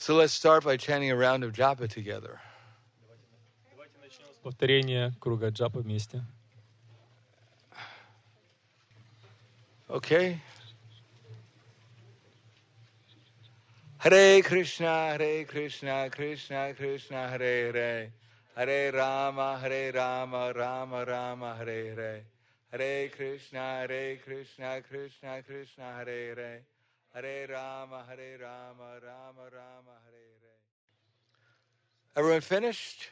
So let's start by chanting a round of japa together. Давайте начнем с повторения круга джапа вместе. Okay? Hare Krishna, Krishna Krishna, Hare Hare. Hare Rama, Rama Rama, Hare Hare. Hare Krishna, Krishna Krishna, Hare Hare. Hare Rama, Rama Rama, Hare Hare. Everyone finished?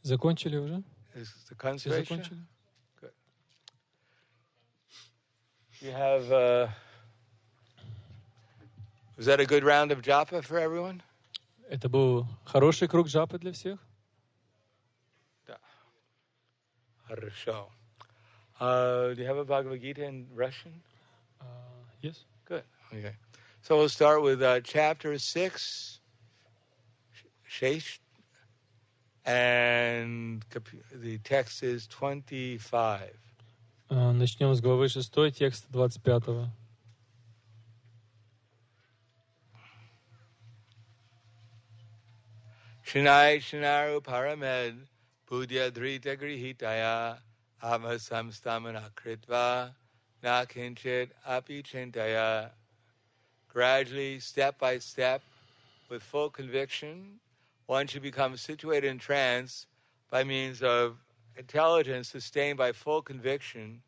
Закончили уже? Is the Все conservation? закончили? Good. You have, was that a good round of japa for everyone? Это был хороший круг джапы для всех? Да. Хорошо. Do you have a Bhagavad Gita in Russian? Yes. Good. Okay. So we'll start with chapter 6, Shesh, and the text is 25. Начнем с главы 6, текста 25. Shinai Shinaru Paramed Budya Drita Grihitaya Ama Samstamana Kritva Na Kinchit Api Chintaya. Gradually, step by step, with full conviction, one should become situated in trance by means of intelligence sustained by full conviction,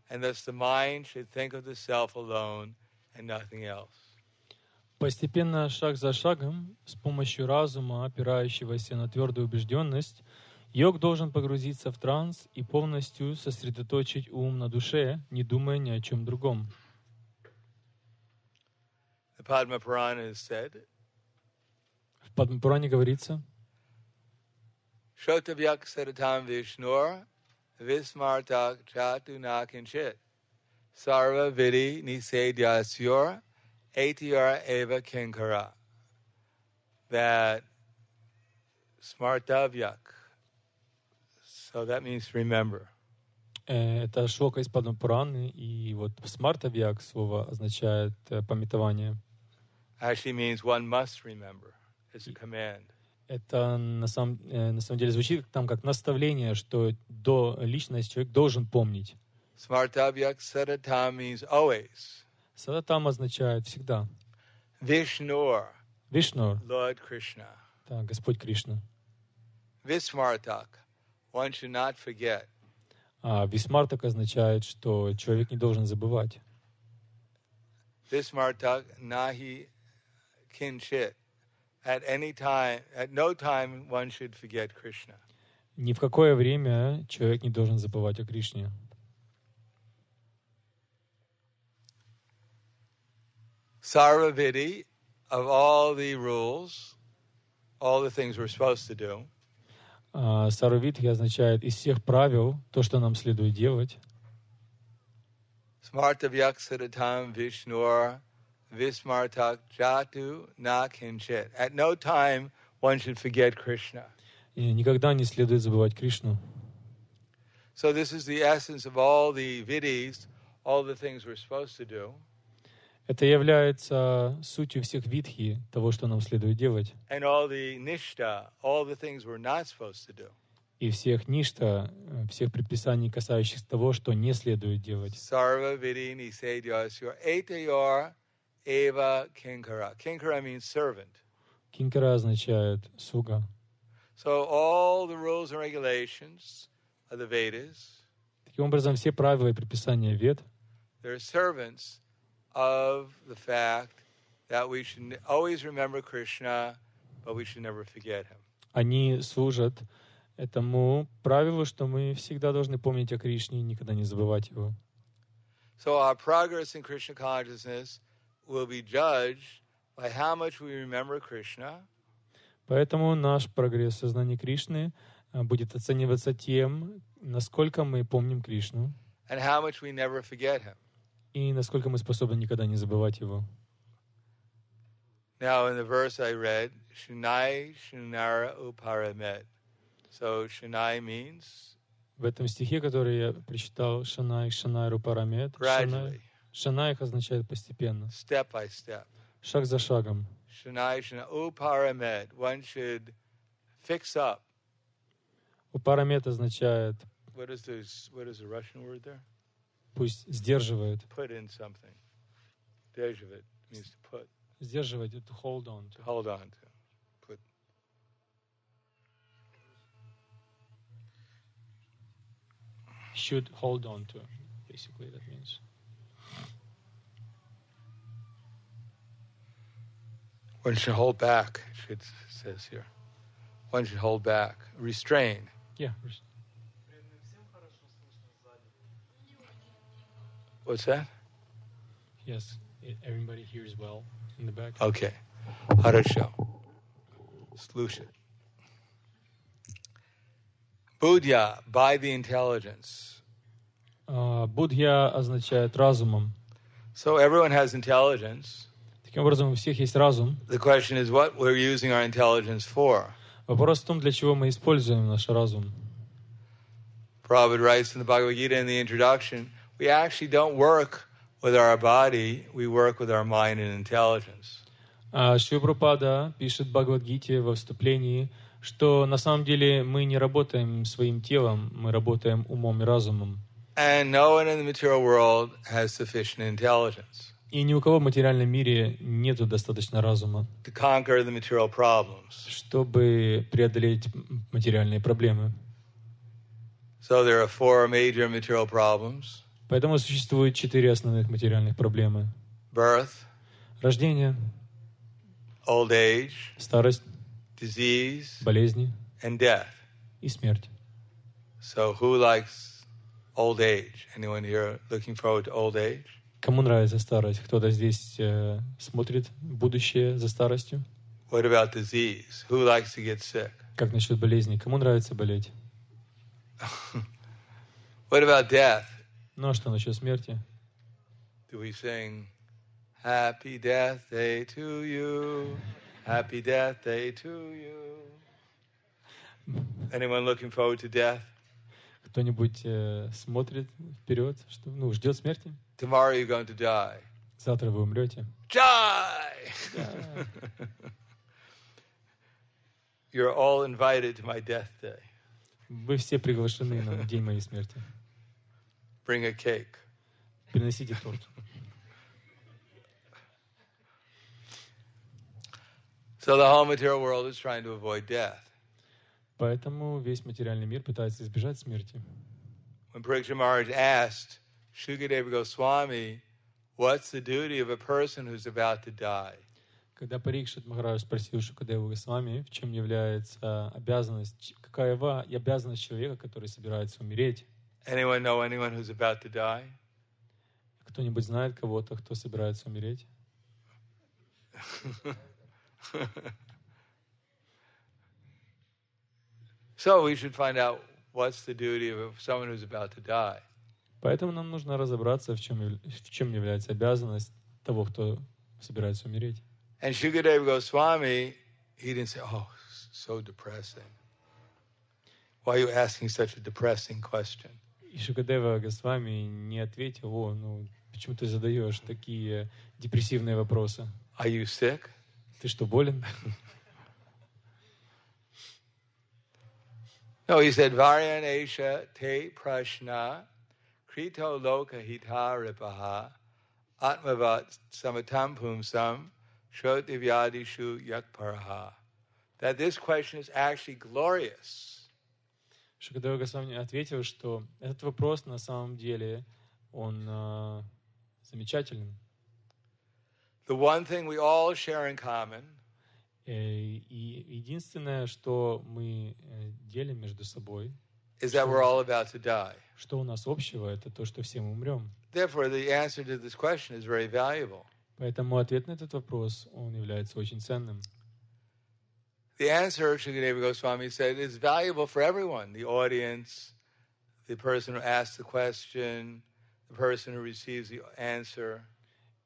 and thus the mind should think of the self alone and nothing else. Постепенно, шаг за шагом, с помощью разума, опирающегося на твердую убежденность, йог должен погрузиться в транс и полностью сосредоточить ум на душе, не думая ни о чем другом. The Padma Purana has said, В Падма-пуране говорится: Shotavyak Sadatam Vishnur Vismartak Chatu Nakinchit Sarva Vidi Nisedyasyur Atyar Eva Kinkara. That Smartavyak, so that means remember. Это шлока из Падма-пураны, и вот смартавьяк слово означает памятование. Actually means one must remember. It's a command. Это на самом деле звучит там как наставление, что до личности человек должен помнить. Smartavyak Sadatam means always. Садатам означает всегда. Vishnur, Вишну, Lord Krishna. да, Господь Кришна. Vismartak, one should not forget. А висмартак означает, что человек не должен забывать. Vismartak nahi kinchit. At any time, at no time one should forget Krishna. Ни в какое время человек не должен забывать о Кришне. Sarvavidi, of all the rules, all the things we're supposed to do, Сарвавидхи означает из всех правил то, что нам следует делать. Smartavyak Sadatam Vishnur Vismartak Jatu Na Kinchit. At no time one should forget Krishna. И никогда не следует забывать Кришну. So this is the essence of all the vidis, all the things we're supposed to do. Это является сутью всех видхи, того, что нам следует делать, And all the nishta, all the things we're not supposed to do. и всех ништа, всех предписаний, касающихся того, что не следует делать. Sarva vidi nisedyasya etayor eva kinkara. Kinkara means servant. Кинкара означает слуга. So all the rules and regulations of the Vedas, Таким образом, все правила и предписания Вед they're servants of the fact that we should always remember Krishna, but we should never forget him. они служат этому правилу, что мы всегда должны помнить о Кришне и никогда не забывать его. So our progress in Krishna consciousness will be judged by how much we remember Krishna, Поэтому наш прогресс в сознании Кришны будет оцениваться тем, насколько мы помним Кришну and how much we never forget him. и насколько мы способны никогда не забывать его. Now in the verse I read, Shunai Shunara Uparamed. So Shunai means В этом стихе, который я прочитал, Шанай, Шанай, Рупарамет, gradually, Шанай означает постепенно, step by step. шаг за шагом. Shanai Shana Uparamed. One should fix up. Упарамет означает What is the Russian word there? пусть сдерживает. Put in something. Dejavit means to put. Сдерживать — to hold on to. Hold on to. Put. Should hold on to. Basically, that means. One should hold back, it says here. One should hold back. Restrain. Yeah. What's that? Yes. Everybody hears well in the back. Okay. Хорошо. Слушай. Budhya, by the intelligence. Будхья означает разумом. So everyone has intelligence. Таким образом, у всех есть разум. The question is what we're using our intelligence for. Вопрос в том, для чего мы используем наш разум. Prabhupada writes in the Bhagavad Gita in the introduction, we actually don't work with our body, we work with our mind and intelligence. Шрила Прабхупада пишет в Бхагавад-гите во вступлении, что на самом деле мы не работаем своим телом, мы работаем умом и разумом. And no one in the material world has sufficient intelligence. И ни у кого в материальном мире нету достаточно разума, To conquer the material problems. чтобы преодолеть материальные проблемы. So there are 4 major material problems. Поэтому существует 4 основных материальных проблемы. Birth, Рождение, old age, старость, disease, болезни and death. и смерть. So who likes old age? Anyone here looking forward to old age? Кому нравится старость? Кто-то здесь смотрит будущее за старостью? What about disease? Who likes to get sick? Как насчет болезней? Кому нравится болеть? What about death? Ну а что насчет смерти? Do we sing Happy Death Day to you? Happy Death Day to you? Anyone looking forward to death? Кто-нибудь смотрит вперед, что, ждет смерти? Tomorrow you're going to die. Завтра вы умрете. Die! You're all invited to my death day. Вы все приглашены на день моей смерти. Bring a cake. Приносите торт. So the whole material world is trying to avoid death. Поэтому весь материальный мир пытается избежать смерти. When Parikshit Maharaj asked Shukadeva Goswami, what's the duty of a person who's about to die? Когда Парикшит Махарадж спросил Шукадеву Госвами, в чем является обязанность, какая обязанность человека, который собирается умереть? Anyone know anyone who's about to die? Кто-нибудь знает кого-то, кто собирается умереть? So we should find out what's the duty of someone who's about to die. Поэтому нам нужно разобраться, в чем является обязанность того, кто собирается умереть. And Shukadeva Goswami, he didn't say, oh, so depressing. Why are you asking such a depressing question? И Шукадева Госвами не ответил, почему ты задаешь такие депрессивные вопросы? Are you sick? Ты что, болен? No, he said, Varyanesha te prashna krito loka hita ripaha atmavat samatam pumsam shoti vyadishu yakparaha. That this question is actually glorious. Шукадева Госвами ответил, что этот вопрос на самом деле, он замечателен. The one thing we all share in common И единственное, что мы делим между собой, is that we're all about to die. что у нас общего, это то, что все мы умрем. Therefore, the answer to this question is very valuable. Поэтому ответ на этот вопрос, он является очень ценным. The answer, Shukadeva Goswami said, is valuable for everyone. The audience, the person who asks the question, the person who receives the answer.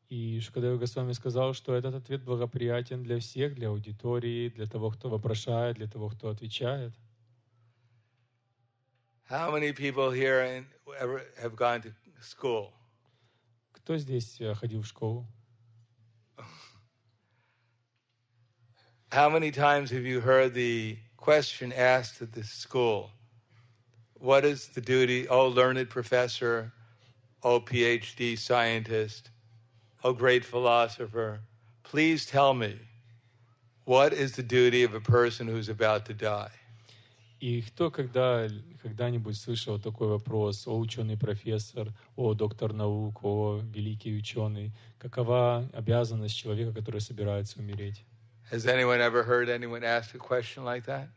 И Шукадева Госвами сказал, что этот ответ благоприятен для всех, для аудитории, для того, кто вопрошает, для того, кто отвечает. How many people here ever have gone to school? Кто здесь ходил в школу? How many times have you heard the question asked at the school? What is the duty, oh learned professor, oh PhD scientist, oh great philosopher, please tell me, what is the duty of a person who's about to die? И кто когда-нибудь слышал такой вопрос: о ученый профессор, о доктор наук, о великий ученый, какова обязанность человека, который собирается умереть? Has anyone ever heard anyone ask a question like that?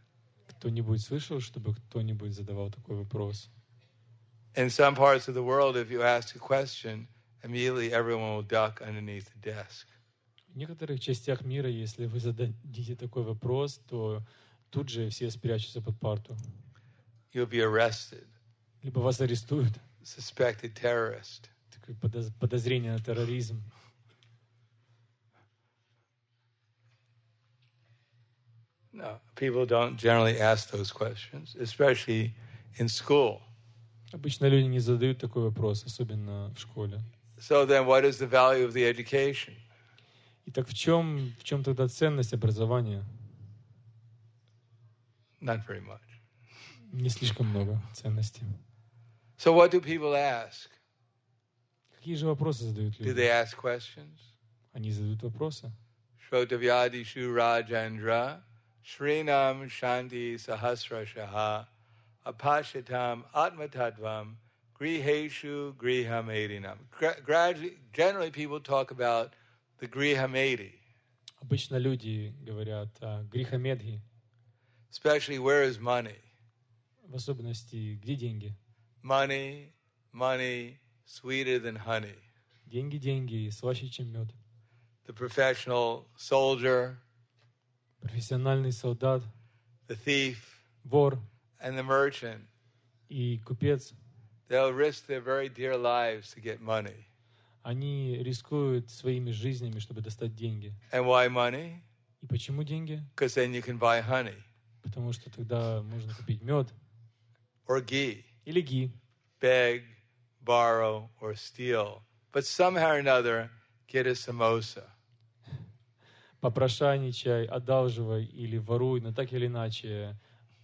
Кто-нибудь слышал, чтобы кто-нибудь задавал такой вопрос? In some parts of the world, if you ask a question, immediately everyone will duck underneath the desk. В некоторых частях мира, если вы зададите такой вопрос, то тут же все спрячутся под парту. You'll be arrested, Либо вас арестуют. suspected terrorist. Такое подозрение на терроризм. No, people don't generally ask those questions, especially in school. Обычно люди не задают такой вопрос, особенно в школе. So then what is the value of the education? Итак, в чем тогда ценность образования? Not very much. Не слишком много ценностей. So what do people ask? Какие же вопросы задают Do люди? they ask questions? Они задают вопросы. Shrotavyadishu Rajendra Shrinam Shanti Sahasrashaha Apashitam Atmatadvam Griheshu Grihamedinam. Generally people talk about the Grihamedi, Обычно люди говорят о грихамедхи, especially where is money? в особенности, где деньги? Money, money, sweeter than honey. Деньги, слаще, чем мед. The professional soldier, Профессиональный солдат, the thief, вор and the merchant, и купец, they'll risk their very dear lives to get money. они рискуют своими жизнями, чтобы достать деньги. And why money? И почему деньги? Because then you can buy honey Потому что тогда можно купить мед or ghee, или ги, beg, borrow, or steal, but somehow or another get a samosa. попрошайничай, одалживай или воруй, но так или иначе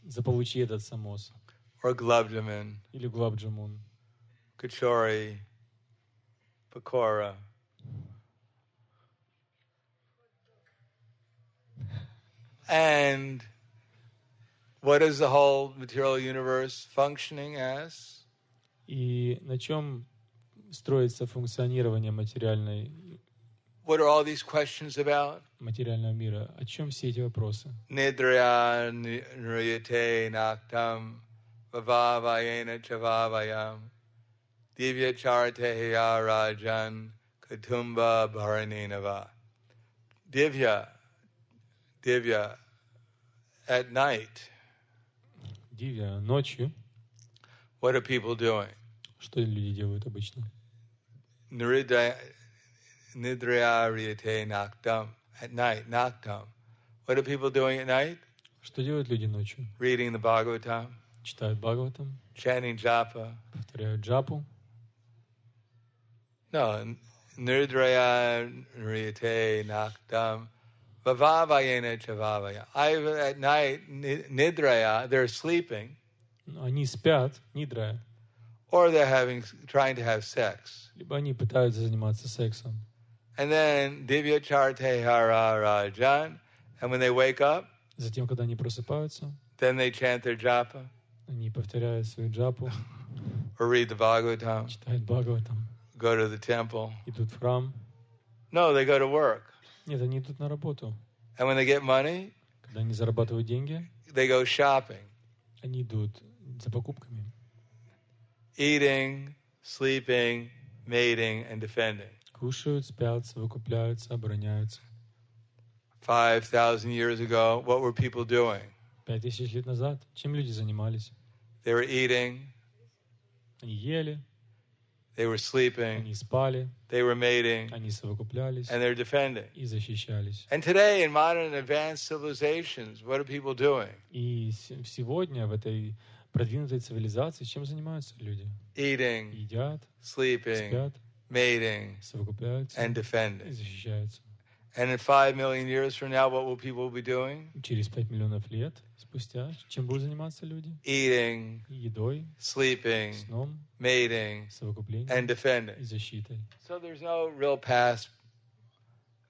заполучи этот самос. Or gulab jamun, Или гулаб-джамун. kachori, pakora. And what is the whole material universe functioning as? И на чем строится функционирование What are all these questions about? материального мира? О чем все эти вопросы? Nidraya nriyate naktam vavavayena chavavayam divya charteya rajan katumba bharanenava. Divya, at night, Дивья, ночью, what are people doing? что люди делают обычно? Nidraya riyate naktam, at night, naktam. What are people doing at night? Что делают люди ночью? Reading the Bhagavatam, Читают Бхагаватам, chanting japa. повторяют джапу. No, Nidraya riyate naktam vavavayena chavavaya. At night, nidraya, they're sleeping, Они спят, нидрая, or they're trying to have sex. либо они пытаются заниматься сексом. And then divya charte hara rajan, and when they wake up, Затем, когда они просыпаются, then they chant their japa они повторяют свою джапу, or read the Bhagavatam, читают Бхагаватам, go to the temple. идут в храм. No, they go to work. Нет, они идут на работу. And when they get money, Когда они зарабатывают деньги, they go shopping, они идут за покупками. eating, sleeping, mating, and defending. Кушают, спят, совокупляются, обороняются. 5,000 years ago, what were people doing? 5000 лет назад чем люди занимались? They were eating, Они ели, they were sleeping, они спали, they were mating, они совокуплялись and they're defending. и защищались. And today, in modern advanced civilizations, what are people doing? И сегодня в этой продвинутой цивилизации чем занимаются люди? Eating, Едят, sleeping, спят, mating, совокупляются and и defending. защищаются. And in 5 million years from now, what will people be doing? Через 5 миллионов лет спустя чем будут заниматься люди? Eating, Едой, sleeping, сном, mating, and совокуплением defending. и защитой. So there's no real past,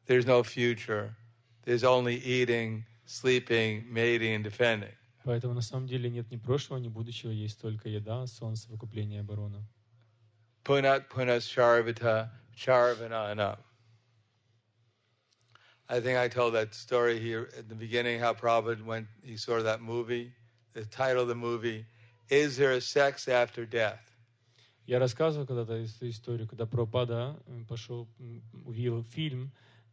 there's no future. There's only eating, sleeping, mating, and defending. Поэтому на самом деле нет ни прошлого, ни будущего, есть только еда, сон, совокупление и оборона. Punat punas charvita charvanana. I think I told that story here at the beginning, how Prabhupada, when he saw that movie, the title of the movie, Is There a Sex After Death? Я рассказывал когда-то эту историю, когда Прабхупада пошел, увидел фильм,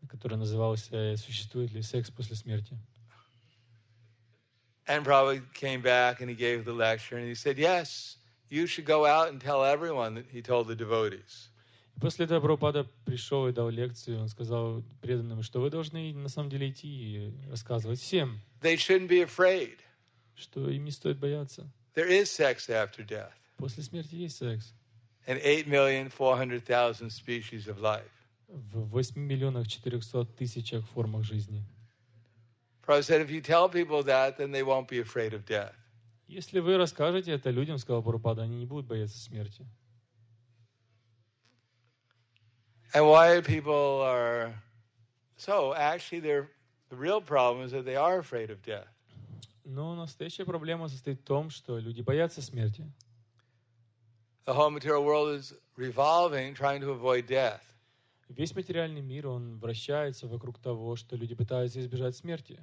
который назывался «Существует ли секс после смерти?». And Prabhupada came back and he gave the lecture and he said, yes, you should go out and tell everyone, that he told the devotees. И после этого Прабхупада пришел и дал лекцию, он сказал преданным, что вы должны на самом деле идти и рассказывать всем, They shouldn't be afraid. что им не стоит бояться. There is sex after death. После смерти есть секс. And 8,400,000 species of life. В 8 миллионах 400 тысячах формах жизни. Prabhupada said, if you tell people that, then they won't be afraid of death. Если вы расскажете это людям, сказал Прабхупада, они не будут бояться смерти. And why people are... So, actually, the real problem is that they are afraid of death. Но настоящая проблема состоит в том, что люди боятся смерти. The whole material world is revolving, trying to avoid death. Весь материальный мир, он вращается вокруг того, что люди пытаются избежать смерти.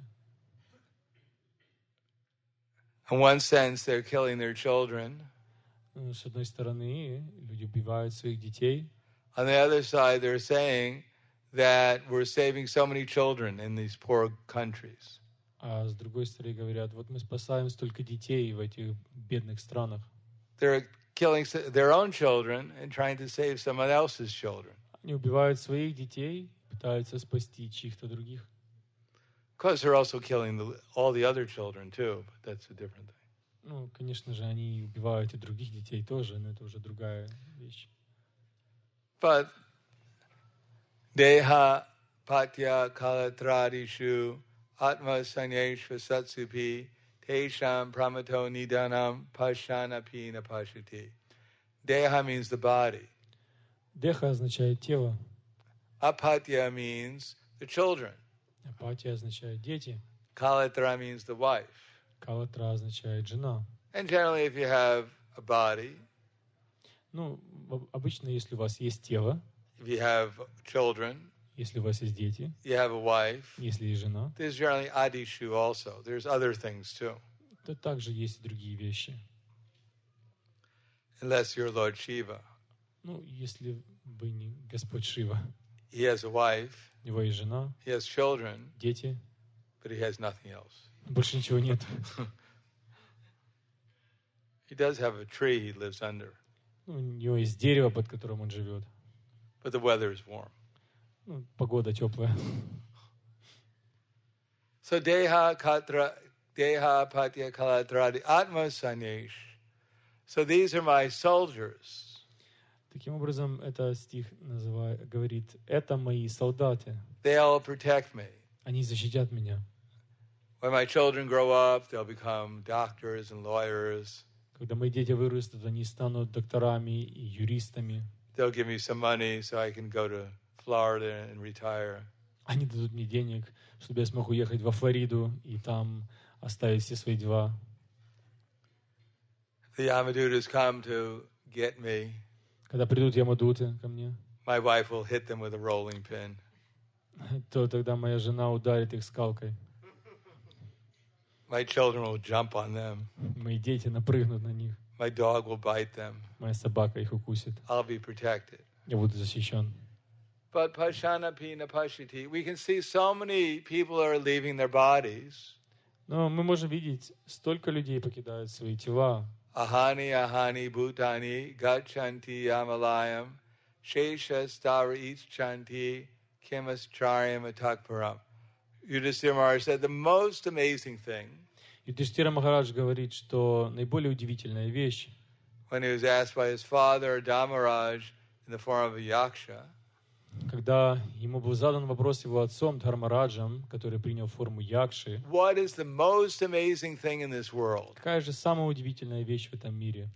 In one sense, they're killing their children. С одной стороны, люди убивают своих детей. On the other side, they're saying that we're saving so many children in these poor countries. А с другой стороны говорят, вот мы спасаем столько детей в этих бедных странах. They're killing their own children and trying to save someone else's children. Они убивают своих детей, пытаются спасти чьих-то других. Of course, they're also killing all the other children too, but that's a different thing. Ну, конечно же, они убивают и других детей тоже, но это уже другая вещь. But deha patya kalatradishu atma sanyeshva satsupi tesham pramato nidanam pashanapi napashati. Deha means the body. Деха означает тело, Apatya means the children. апатия означает дети, Kalatra means the wife. калатра означает жена. And generally, if you have a body, Ну, обычно, если у вас есть тело, if you have children, если у вас есть дети, you have a wife, если есть жена, there's generally adishu also. There's other things too. то также есть и другие вещи. Unless you're Lord Shiva. Ну, если вы не Господь Шива, He has a wife, у него есть жена, he has children, дети, but he has nothing else. больше ничего нет. He does have a tree he lives under, Ну, у него есть дерево, под которым он живет. but the weather is warm. Ну, погода теплая. So deha patya kalatradi atma sanyesh. So these are my soldiers. Таким образом, это стих говорит, это мои солдаты, They'll protect me. они защитят меня. When my children grow up, they'll become doctors and lawyers. Когда мои дети вырастут, они станут докторами и юристами. They'll give me some money so I can go to Florida and retire. Они дадут мне денег, чтобы я смог уехать во Флориду и там оставить все свои дела. The Yamadutas come to get me. Когда придут ямадуты ко мне, My wife will hit them with a rolling pin. то тогда моя жена ударит их скалкой. My children will jump on them. Мои дети напрыгнут на них. My dog will bite them. Моя собака их укусит. I'll be protected. Я буду защищен. But Pashanapi Napashiti, we can see so many people are leaving their bodies. Но мы можем видеть, столько людей покидают свои тела. Ahani ahani bhutani gachanti yamalayam shesha stara ischanti kimascharya matakparam. Yudhishthira Maharaj said the most amazing thing Юдхиштира Махарадж говорит, что наиболее удивительная вещь, when he was asked by his father Dhammaraj in the form of a yaksha, Когда ему был задан вопрос его отцом Дхармараджем, который принял форму Якши, what is the most amazing thing in this world? какая же самая удивительная вещь в этом мире?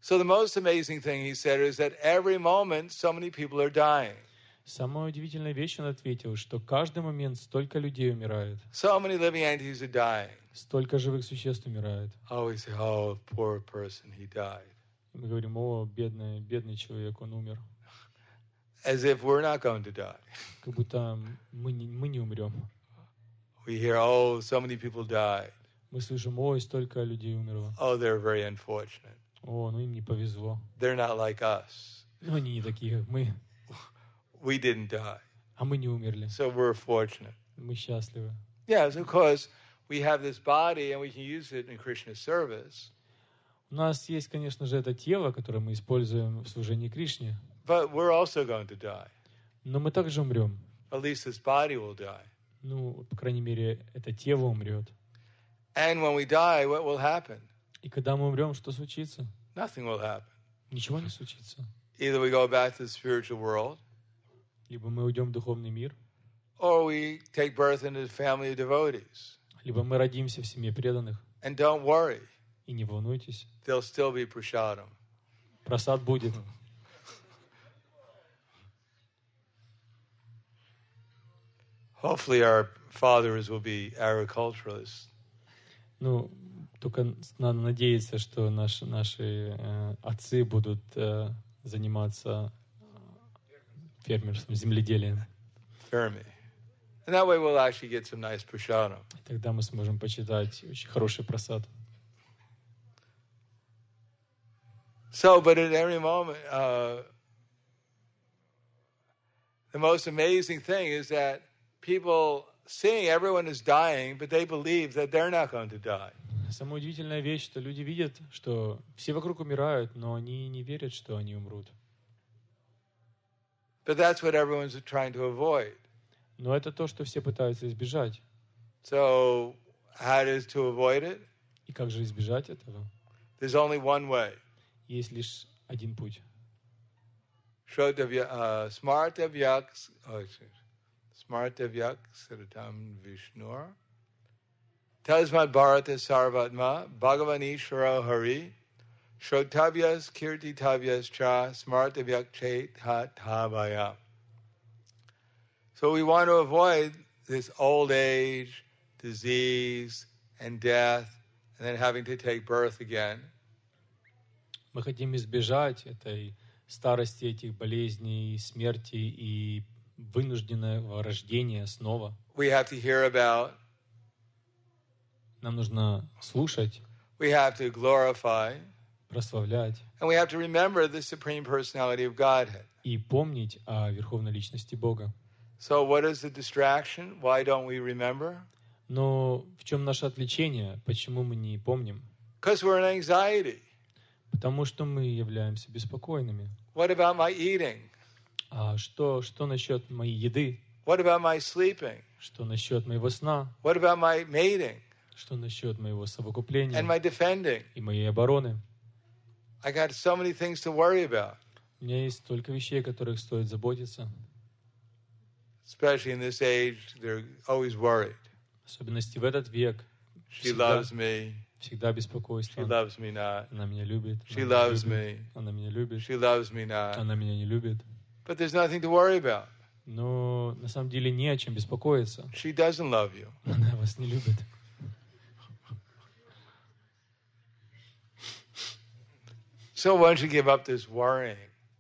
So the most amazing thing, he said, is that every moment so many people are dying. Самая удивительная вещь, он ответил, что каждый момент столько людей умирает, So many living entities are dying. столько живых существ умирает. Oh, we say, oh, poor person, he died. И мы говорим: о, бедный человек, он умер. As if we're not going to die. Как будто мы не умрем. We hear, oh, so many people died. Мы слышим: ой, столько людей умерло. Oh, they're very unfortunate. О, ну им не повезло. They're not like us. Ну они не такие, как мы. We didn't die. А мы не умерли. So we're fortunate. Мы счастливы. Yes, of course, we have this body and we can use it in Krishna's service. У нас есть, конечно же, это тело, которое мы используем в служении Кришне. But we're also going to die. Но мы также умрем. At least this body will die. Ну, по крайней мере, это тело умрет. And when we die, what will happen? И когда мы умрем, что случится? Nothing will happen. Ничего не случится. Either we go back to the spiritual world, Либо мы уйдем в духовный мир, or we take birth into the family of devotees. либо мы родимся в семье преданных. And don't worry, И не волнуйтесь, there'll still be prasadam. просад будет. Hopefully our fathers will be agriculturalists. Ну, только надо надеяться, что наши отцы будут заниматься фермерством, земледелием. Fermi. And that way we'll actually get some nice prasadam. И тогда мы сможем почитать очень хороший просад. So, but at every moment, the most amazing thing is that people seeing everyone is dying, but they believe that they're not going to die. Самая удивительная вещь, что люди видят, что все вокруг умирают, но они не верят, что они умрут. But that's what everyone's trying to avoid. Но это то, что все пытаются избежать. So, how is to avoid it? И как же избежать этого? There's only one way. Есть лишь один путь. Smartavyak Saratam Vishnur Tasmat Bharata Sarvatma Bhagavanishvaro Hari Shrotavyas Kirtitavyas Cha Smartavyak Chet Hatavaya. So we want to avoid this old age, disease, and death, and then having to take birth again. Мы хотим избежать этой старости, этих болезней, смерти и вынужденного рождения снова. We have to hear about, Нам нужно слушать, we have to glorify, прославлять and we have to remember the Supreme Personality of Godhead. и помнить о Верховной Личности Бога. So what is the distraction? Why don't we remember? Но в чем наше отвлечение? Почему мы не помним? Because we're in anxiety. Потому что мы являемся беспокойными. What about my eating? А что насчет моей еды? What about my sleeping? Что насчет моего сна? What about my mating Что насчет моего совокупления and my defending? и моей обороны? I got so many things to worry about, У меня есть столько вещей, о которых стоит заботиться. especially in this age. They're always worried. В особенности в этот век. She loves me. Всегда беспокойство. She loves me not. Она меня любит. She loves me. Она меня любит. She loves me not. Она меня не любит. But there's nothing to worry about. Но на самом деле не о чем беспокоиться. She doesn't love you. Она вас не любит. So why don't you give up this worrying?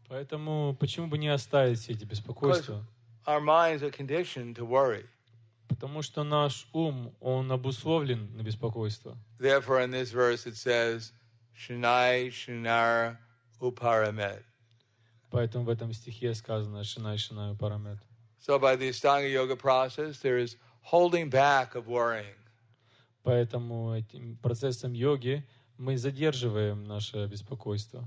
Поэтому почему бы не оставить все эти беспокойства? Our minds are conditioned to worry. Потому что наш ум, он обусловлен на беспокойство. Therefore, in this verse it says, Shinai Shinara Uparamet. Поэтому в этом стихе сказано «Шинай, шинай, парамет». So by the Astanga Yoga process, there is holding back of worrying. Поэтому этим процессом йоги мы задерживаем наше беспокойство.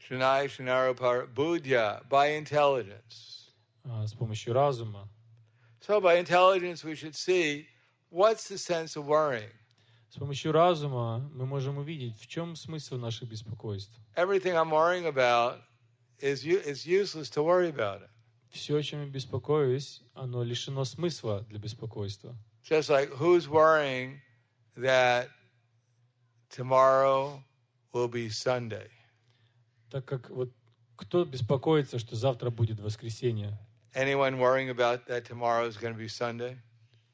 Shinai Shinara Uparamet. Buddhya, by intelligence. С помощью разума. So by intelligence we should see what's the sense of worrying. С помощью разума мы можем увидеть, в чем смысл наших беспокойств. Everything I'm worrying about it's useless to worry about it. Все, о чем я беспокоюсь, оно лишено смысла для беспокойства. Just like who's worrying that tomorrow will be Sunday? Так как вот кто беспокоится, что завтра будет воскресенье? Anyone worrying about that tomorrow is going to be Sunday?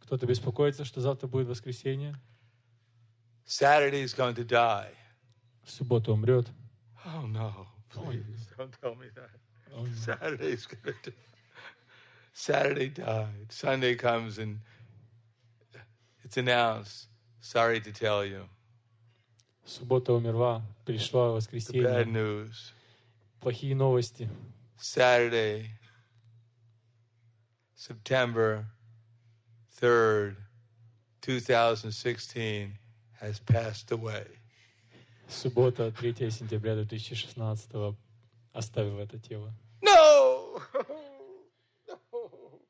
Кто-то беспокоится, что завтра будет воскресенье? Saturday is going to die. В субботу умрет. Oh no, please don't tell me that. Oh, no. Saturday's going to die. Saturday died. Sunday comes and it's announced. Sorry to tell you. Суббота умерла, пришла The bad воскресенье. news. Плохие новости. Saturday, September 3rd, 2016 has passed away. Суббота, 3 сентября 2016 оставила это тело. No! No!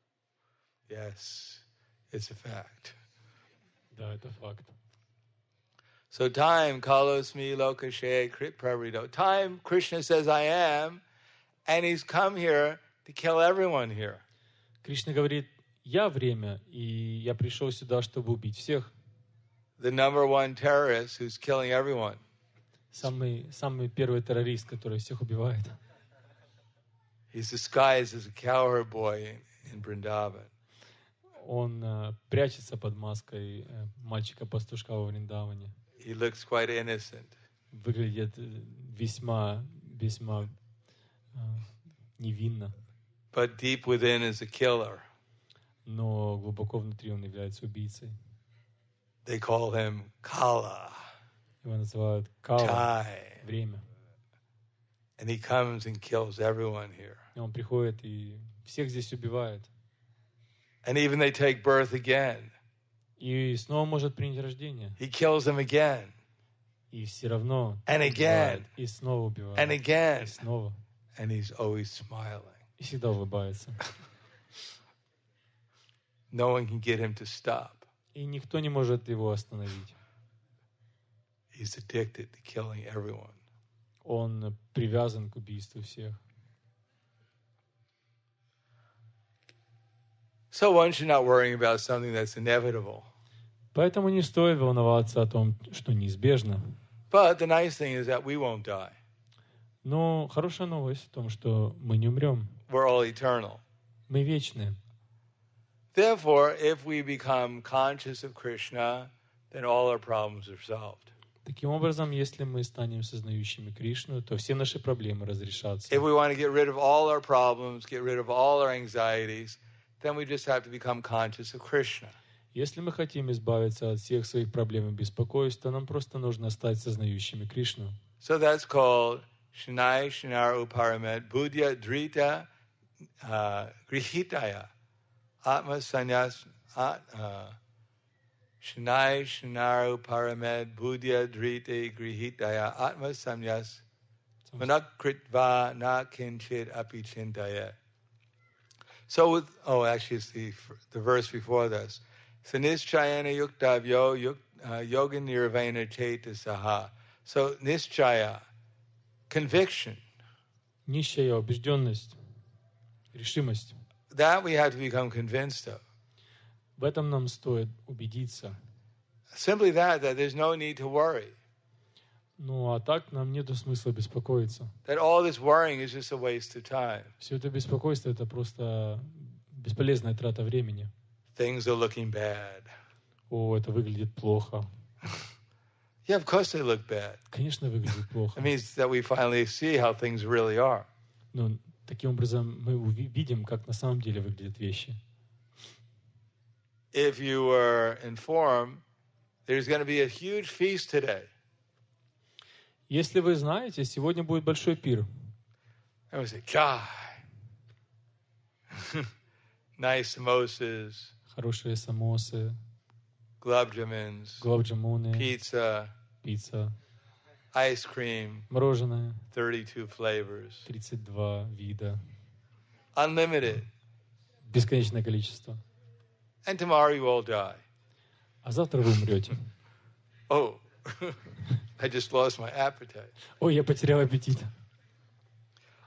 Yes, it's a fact. Да, это факт. So time, kalos mi lokashe krit pravrido. Time, Krishna says, I am, and he's come here to kill everyone here. Кришна говорит, я время, и я пришел сюда, чтобы убить всех. The number one terrorist who's killing everyone. Самый первый террорист, который всех убивает. He's disguised as a cowherd boy in Vrindavan. Он прячется под маской мальчика-пастушка во Вриндаване. He looks quite innocent. Выглядит весьма невинно. But deep within is a killer. Но глубоко внутри он является убийцей. They call him Kala. Его называют Кала, Time. время. And he comes and kills everyone here. И он приходит и всех здесь убивает. And even they take birth again. И снова может принять рождение. He kills them again. И все равно And again. убивает. И снова убивает. And again. И снова. And he's always smiling. И всегда улыбается. No one can get him to stop. И никто не может его остановить. He's addicted to killing everyone. Он привязан к убийству всех. So one should not worry about something that's inevitable. Поэтому не стоит волноваться о том, что неизбежно. But the nice thing is that we won't die. Но хорошая новость в том, что мы не умрем. We're all eternal. Мы вечны. Therefore, if we become conscious of Krishna, then all our problems are solved. Таким образом, если мы станем сознающими Кришну, то все наши проблемы разрешатся. If we want to get rid of all our problems, get rid of all our anxieties, then we just have to become conscious of Krishna. Если мы хотим избавиться от всех своих проблем и беспокойств, то нам просто нужно стать сознающими Кришну. So that's called Shanai Shanaru Paramed Buddhya Drita Grihitaya Atma Sanyas Shanai Shanaru Paramed Buddhya Drita Grihitaya Atma Sanyas Manakritva Na Kinchit Api Chintaya. So actually it's the verse before this. Nischayana yuktavyo yoga nirvana chetasaha. So nischaya, conviction. Нищая убежденность, решимость. That we have to become convinced of. В этом нам стоит убедиться. Simply that there's no need to worry. Ну, а так нам нету смысла беспокоиться. That all this worrying is just a waste of time. Все это беспокойство — это просто бесполезная трата времени. Things are looking bad. О, это выглядит плохо. Yeah, of course they look bad. Конечно, выглядит плохо. It means that we finally see how things really are. Но таким образом мы видим, как на самом деле выглядят вещи. If you were informed, there's going to be a huge feast today. Если вы знаете, сегодня будет большой пир. I would say, Chai. Nice samosas, Хорошие самосы, gulab-jamins, гулаб-джамуны, pizza, ice cream, мороженое, 32 flavors, 32 вида, unlimited. бесконечное количество. And tomorrow you all die. А завтра вы умрете. Oh, I just lost my appetite. Ой, я потерял аппетит.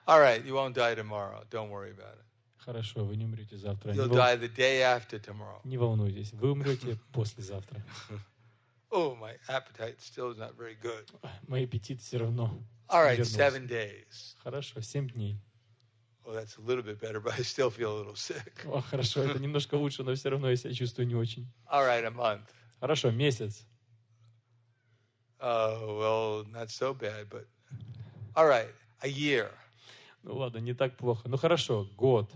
All right, you won't die tomorrow. Don't worry about it. Хорошо, вы не умрете завтра. You'll die the day after tomorrow. Не волнуйтесь, вы умрете послезавтра. Oh, my appetite still is not very good. Мой аппетит все равно All не right, вернулся. 7 days. Хорошо, 7 дней. Well, that's a little bit better, but I still feel a little sick. О, хорошо, это немножко лучше, но все равно я себя чувствую не очень. All right, a month. Хорошо, месяц. Well, not so bad, but all right, a year, Ну ладно, не так плохо. Ну хорошо, год,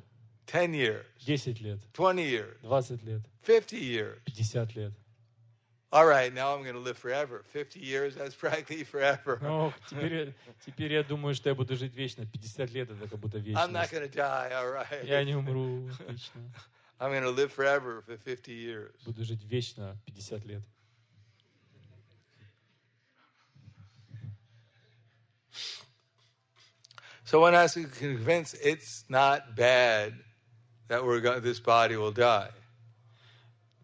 10 years, 10 лет, 20 years, 20 лет, 50 years. 50 лет. All right, now I'm going to live forever. 50 years, that's practically forever. Ну, теперь я думаю, что я буду жить вечно. 50 лет это как будто I'm not вечность. going to die, all Я right. не умру, отлично. I'm going to live forever for 50 years. Буду жить вечно 50 лет. So one has to be convinced it's not bad that this body will die.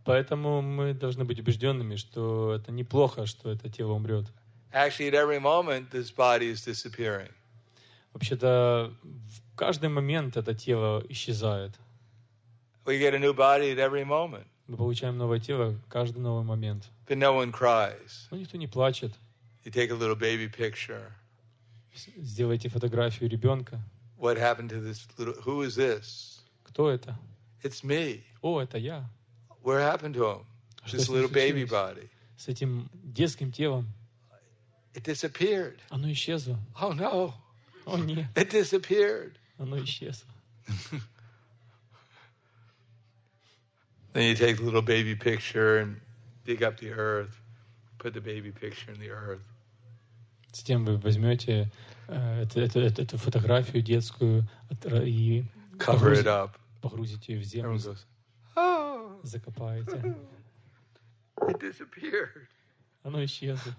Поэтому мы должны быть убежденными, что это неплохо, что это тело умрет. Actually, at every moment, this body is disappearing. Вообще-то в каждый момент это тело исчезает. We get a new body at every moment, Мы получаем новое тело в каждый новый момент. but no one cries. Но никто не плачет. You take a little baby picture. Сделайте фотографию ребенка. What happened to this little, who is this? Кто это? It's me. О, это я. What happened to him? Что This с ним little baby случилось? body. С этим детским телом. It disappeared. Оно исчезло. Oh no, О, нет, it disappeared. оно исчезло. Then you take the little baby picture and dig up the earth, put the baby picture in the earth. Затем вы возьмете эту фотографию детскую и Cover it up. погрузите ее в землю, Everyone goes, oh, закопаете. it disappeared. Оно исчезло.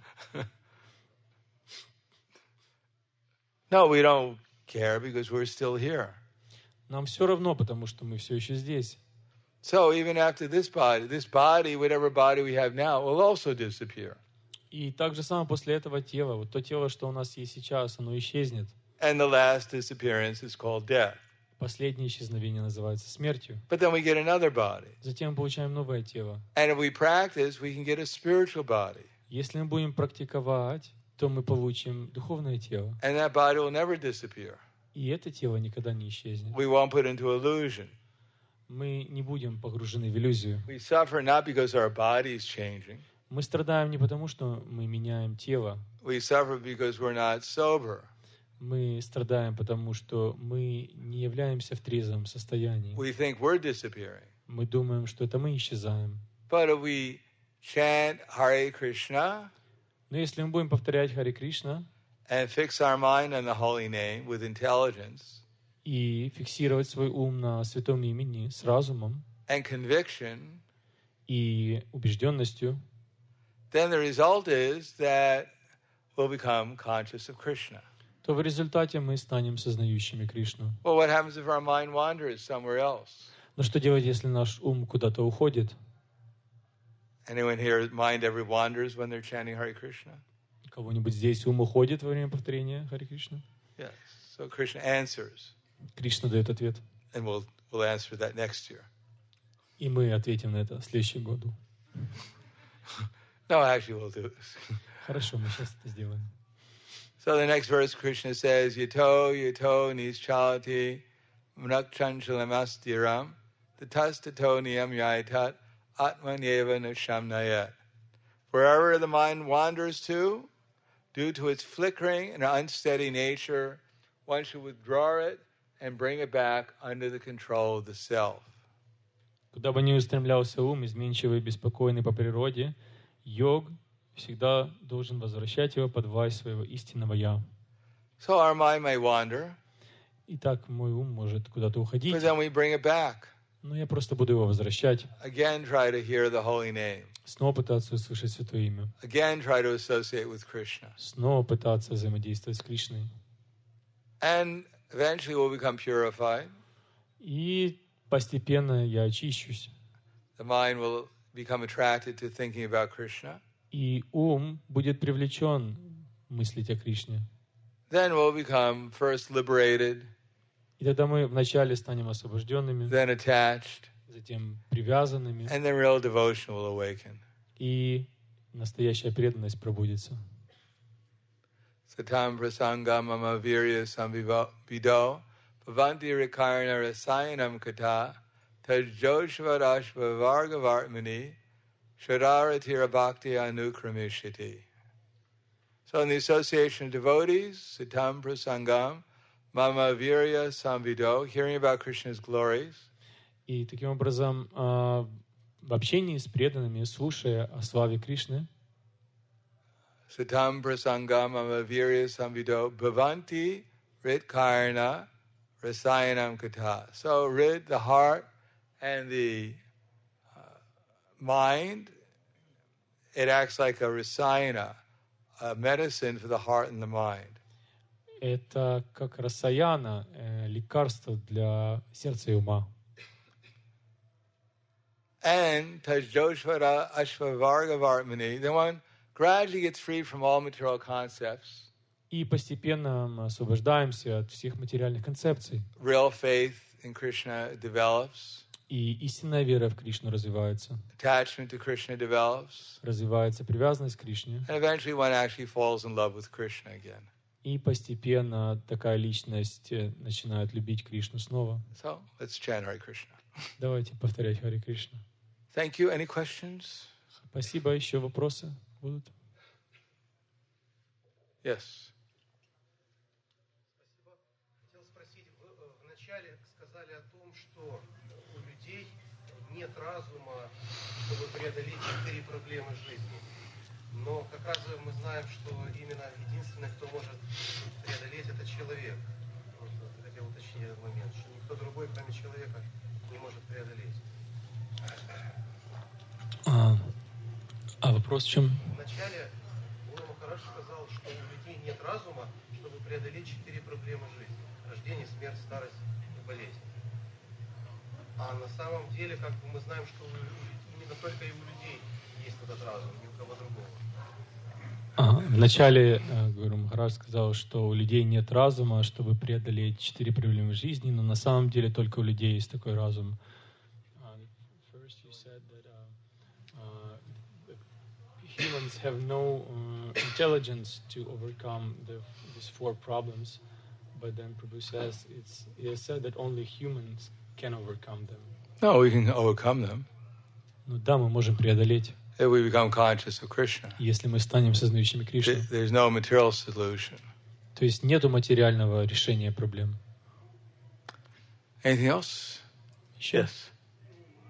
No, we don't care because we're still here. Нам все равно, потому что мы все еще здесь. So even after this body, whatever body we have now, will also disappear. И так же самое после этого тела, вот то тело, что у нас есть сейчас, оно исчезнет. And the last disappearance is called death. Последнее исчезновение называется смертью. But then we get another body. Затем мы получаем новое тело. And if we practice, we can get a spiritual body. Если мы будем практиковать, то мы получим духовное тело. And that body will never disappear. И это тело никогда не исчезнет. We won't put into illusion. Мы не будем погружены в иллюзию. We suffer not because our body is changing. Мы страдаем не потому, что мы меняем тело. We suffer because we're not sober. Мы страдаем потому, что мы не являемся в трезвом состоянии. We think we're disappearing. Мы думаем, что это мы исчезаем. But if we chant Hare Krishna Но если мы будем повторять Харе Кришна and fix our mind on the holy name with intelligence и фиксировать свой ум на святом имени с разумом and conviction, и убежденностью, then the result is that we'll become conscious of Krishna. то в результате мы станем сознающими Кришну. Well, what happens if our mind wanders somewhere else? Но что делать, если наш ум куда-то уходит? Anyone here mind ever wanders when they're chanting Hare Krishna? У кого-нибудь здесь ум уходит во время повторения Харе Кришна? Yes. So Krishna answers, Кришна дает ответ. and we'll answer that next year. И мы ответим на это в следующем году. No, actually, we'll do this. Хорошо, мы сейчас это сделаем. So the next verse, Krishna says, Yato nischalati mnakchanchalamasdiram tatastato niyam yaitat atmanyeva nashamnayat. Wherever the mind wanders to, due to its flickering and unsteady nature, one should withdraw it and bring it back under the control of the self. Куда бы ни устремлялся ум, изменчивый и беспокойный по природе, йог всегда должен возвращать его под власть своего истинного «Я». So our mind may wander, Итак, мой ум может куда-то уходить, but then we bring it back. но я просто буду его возвращать. Again, try to hear the holy name. Снова пытаться услышать Святое Имя. Again, try to associate with Krishna. Снова пытаться взаимодействовать с Кришной. And eventually we'll become purified. И постепенно я очищусь. The mind will become attracted to thinking about Krishna. И ум будет привлечен мыслить о Кришне. then we'll become first liberated, И тогда мы вначале станем освобожденными, then attached, затем привязанными, and then real devotion will awaken. и настоящая преданность пробудится. Satam prasangam mama virya samvido bhavanti rikarna rasayanam kata tajjoshvadashva vargavartmani shadaratira bhakti anukramishiti. So in the association of devotees, satam prasangam mama virya samvido, hearing about Krishna's glories, И таким образом, в общении с преданными, слушая о славе Кришны, satam prasangam mama virya samvido bhavanti ritkarna rasayanam kata. So rid, the heart and the mind, it acts like a rasayana, a medicine for the heart and the mind. это как расаяна, лекарство для сердца и ума. And tajjoshvara ashvavarga vartmani, then one gradually gets free from all material concepts. И постепенно мы освобождаемся от всех материальных концепций. Real faith in Krishna develops. И истинная вера в Кришну развивается. Attachment to Krishna develops. Развивается привязанность к Кришне. And eventually one actually falls in love with Krishna again. И постепенно такая личность начинает любить Кришну снова. So, let's chant Hare Krishna. Давайте повторять Харе Кришна. Thank you. Any questions? Спасибо. Еще вопросы будут? Yes. Спасибо. Хотел спросить, вы вначале сказали о том, что у людей нет разума, чтобы преодолеть 4 проблемы жизни. Но как раз мы знаем, что именно единственный, кто может преодолеть, это человек. Вот, хотел уточнить этот момент, что никто другой, кроме человека, не может преодолеть. А вопрос в чем? Вначале Гуру Махарадж сказал, что у людей нет разума, чтобы преодолеть 4 проблемы жизни. Рождение, смерть, старость и болезнь. А на самом деле, как бы мы знаем, что именно только и у людей есть этот разум, ни у кого другого. Вначале Гуру Махарадж сказал, что у людей нет разума, чтобы преодолеть 4 проблемы жизни, но на самом деле только у людей есть такой разум. First you said that humans have no intelligence to overcome these 4 problems, but then Prabhu says he has said that only humans can overcome them. No, we can overcome them. Ну да, мы можем преодолеть, If we become conscious of Krishna. если мы станем сознающими Кришну. There's no material solution. То есть нету материального решения проблем. Anything else? Еще? Yes.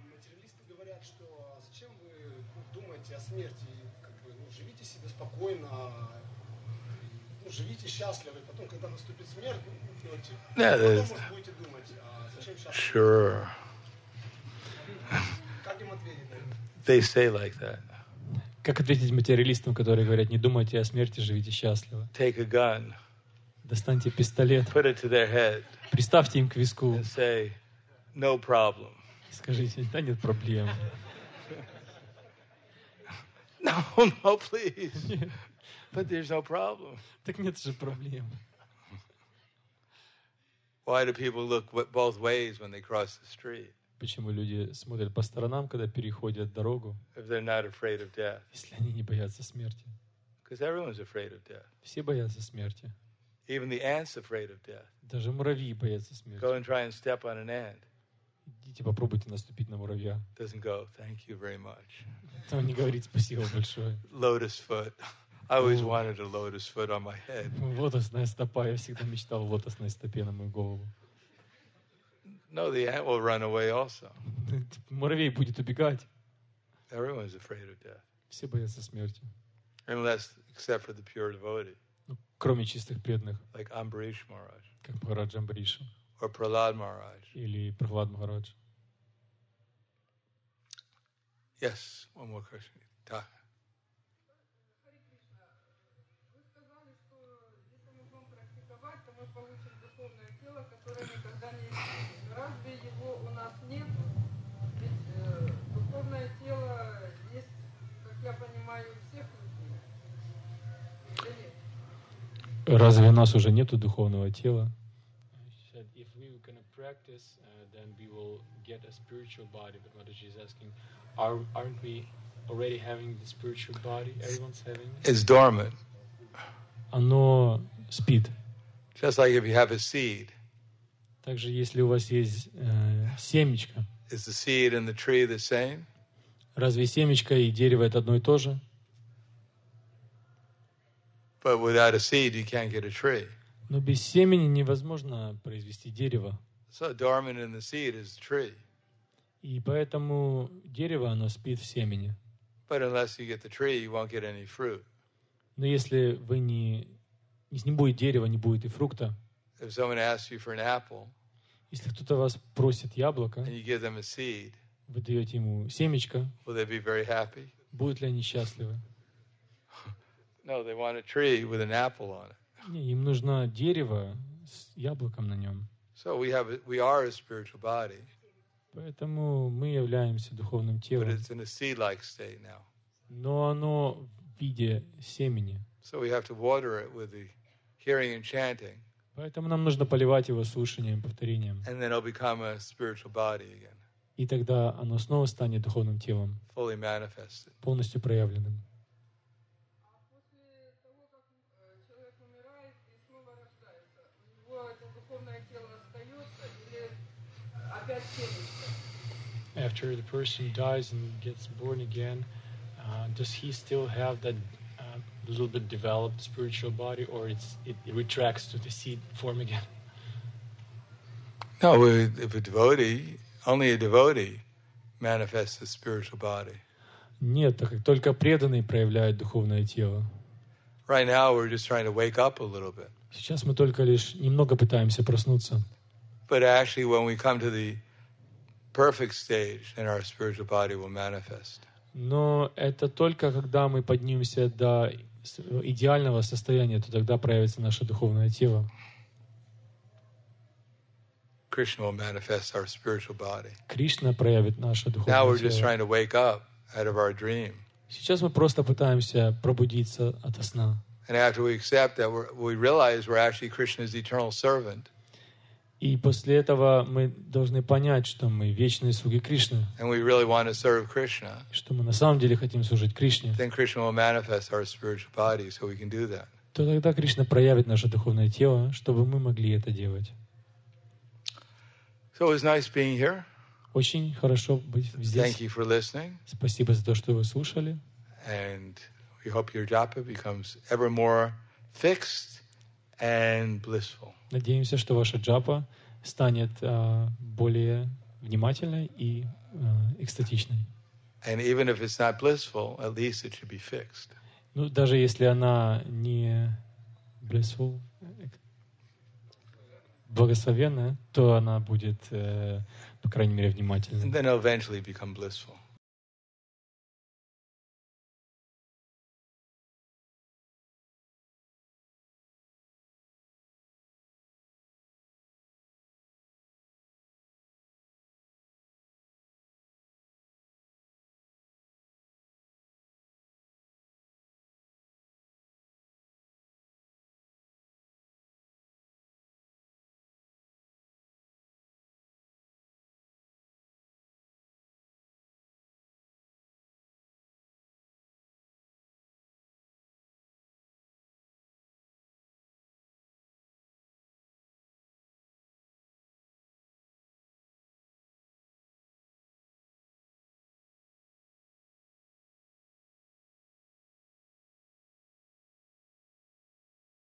Материалисты говорят, что зачем вы думаете о смерти? Как бы, живите себе спокойно, живите счастливо, и потом, когда наступит смерть, умрете. Потом, может, будете думать, а зачем сейчас? Sure. Как им ответить на это? They say like that. Как ответить материалистам, которые говорят, не думайте о смерти, живите счастливо? Take a gun, Достаньте пистолет, put it to their head, приставьте им к виску and say, no problem. и скажите, да нет проблем. No, no, please. But there's no problem. Так нет же проблем. Why do people look both ways when they cross the street Почему люди смотрят по сторонам, когда переходят дорогу, if they're not afraid of death? если они не боятся смерти? Because everyone's afraid of death. Все боятся смерти. Even the ants afraid of death. Даже муравьи боятся смерти. Go and try and step on an ant. Идите попробуйте наступить на муравья. Doesn't go, thank you very much. Он не говорит спасибо большое. Lotus foot. I always wanted a lotus foot on my head. Лотосная стопа. Я всегда мечтал о лотосной стопе на мою голову. No, the ant will run away also. Муравей будет убегать. Everyone's afraid of death. Все боятся смерти. Unless, except for the pure devotee, Ну, кроме чистых преданных, like Ambarish Maharaj как Махарадж Амбариша or Prahlad Maharaj. или Прахлад Махарадж. Yes, one more question. Харе Кришна, вы сказали, что если мы будем практиковать, то мы получим духовное тело, которое никогда не исчезнет. Разве его у нас нет? Ведь духовное тело есть, как я понимаю, у всех людей. Или нет? Разве у нас уже нету духовного тела? If we were going to practice, then we will get a spiritual body. But Mataji is asking, aren't we already having the spiritual body? Everyone's having it? It's dormant. Оно спит. Just like if you have a seed. Также, если у вас есть семечко, Is the seed and the tree the same? разве семечко и дерево это одно и то же? But without a seed, you can't get a tree. Но без семени невозможно произвести дерево. So dormant in the seed is the tree. И поэтому дерево, оно спит в семени. But unless you get the tree, you won't get any fruit. Но если вы не будет дерева, не будет и фрукта. If someone asks you for an apple, Если кто-то вас просит яблоко, and you give them a seed, вы даете ему семечко, will they be very happy? будут ли они счастливы? No, they want a tree with an apple on it. Не, им нужно дерево с яблоком на нем. So we are a spiritual body, Поэтому мы являемся духовным but телом. it's in a seed-like state now. Но оно в виде семени. So we have to water it with the hearing and chanting, Поэтому нам нужно поливать его слушанием, повторением. and then it'll become a spiritual body again, И тогда оно снова станет духовным телом, fully manifested. полностью проявленным. А после того, как человек умирает и снова рождается, у него это духовное тело остается или опять семечко? After the person dies and gets born again, does he still have that little bit developed spiritual body, or it retracts to the seed form again? No, if only a devotee manifests the spiritual body. Нет, так как только преданный проявляет духовное тело. Right now, we're just trying to wake up a little bit. Сейчас мы только лишь немного пытаемся проснуться. But actually, when we come to the perfect stage, then our spiritual body will manifest. Но это только когда мы поднимемся до идеального состояния, то тогда проявится наше духовное тело. Krishna will manifest our spiritual body. Кришна проявит наше Now we're духовное just тело. trying to wake up out of our dream. Сейчас мы просто пытаемся пробудиться ото сна. And after we accept that, we realize we're actually Krishna's eternal servant. И после этого мы должны понять, что мы вечные слуги Кришны, And we really want to serve Krishna. что мы на самом деле хотим служить Кришне. Then Krishna will manifest our spiritual body so we can do that. То тогда Кришна проявит наше духовное тело, чтобы мы могли это делать. So it was nice being here. Очень хорошо быть Thank здесь. you for listening. Спасибо за то, что вы слушали. And we hope your japa becomes ever more fixed and blissful. Надеемся, что ваша джапа станет более внимательной и экстатичной. And even if it's not blissful, at least it should be fixed. Ну, даже если она не blissful, благословенная, то она будет, по крайней мере, And внимательной. then it'll eventually become blissful.